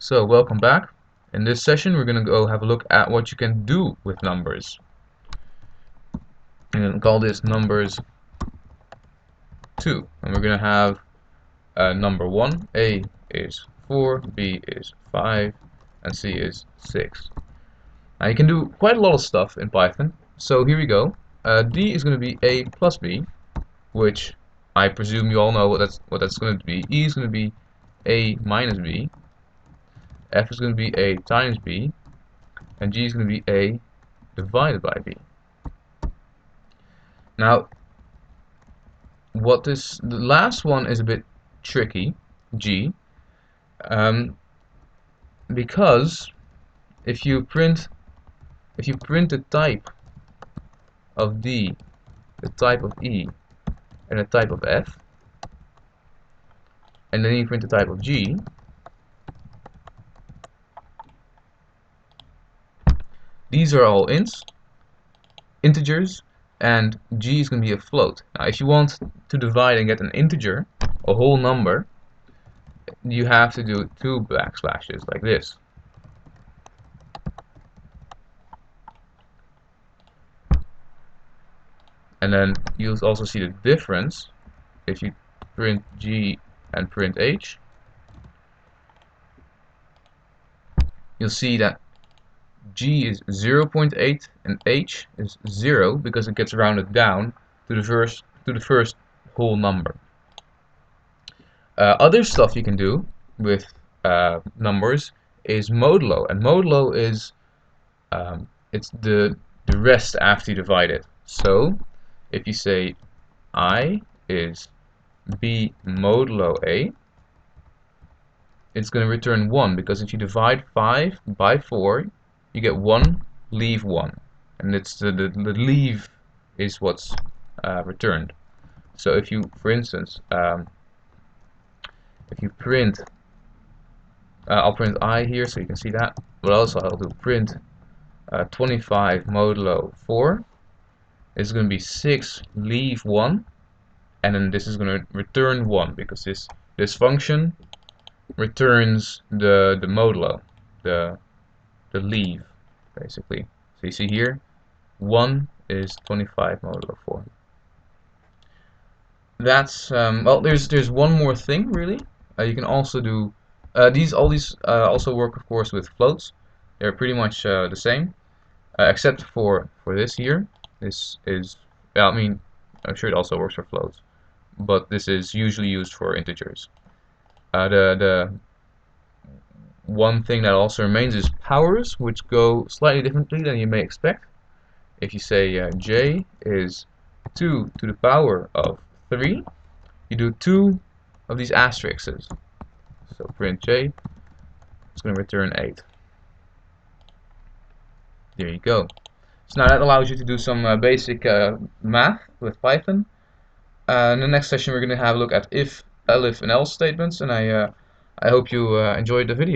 So welcome back. In this session we're going to go have a look at what you can do with numbers. I'm going to call this numbers 2. And we're going to have number 1. A is 4, B is 5, and C is 6. Now you can do quite a lot of stuff in Python. So here we go. D is going to be A plus B, which I presume you all know what that's going to be. E is going to be A minus B. F is going to be A times B, and G is going to be A divided by B. Now, the last one is a bit tricky, G, because if you print the type of D, the type of E, and the type of F, and then you print the type of G, these are all integers, and G is going to be a float. Now, if you want to divide and get an integer, a whole number, you have to do 2 backslashes like this. And then you'll also see the difference if you print G and print H. You'll see that G is 0.8 and H is 0 because it gets rounded down to the first whole number. Other stuff you can do with numbers is modulo, and modulo is it's the rest after you divide it. So if you say I is B modulo A, it's going to return 1, because if you divide 5 by 4, you get 1, leave 1, and it's the leave is what's returned. So if you, for instance, if you print, I'll print I here so you can see that, but also I'll do print 25 modulo 4. It's going to be 6, leave 1, and then this is going to return 1, because this function returns the modulo, the leave, basically. So you see here, 1 is 25 modulo 4. That's well, there's one more thing really. You can also do all these also work, of course, with floats. They're pretty much the same, except for this here. This is, I mean, I'm sure it also works for floats, but this is usually used for integers. The one thing that also remains is powers, which go slightly differently than you may expect. If you say J is 2 to the power of 3, you do 2 of these asterisks. So print J, it's going to return 8. There you go. So now that allows you to do some basic math with Python. In the next session we're going to have a look at if, elif, and else statements, and I hope you enjoyed the video.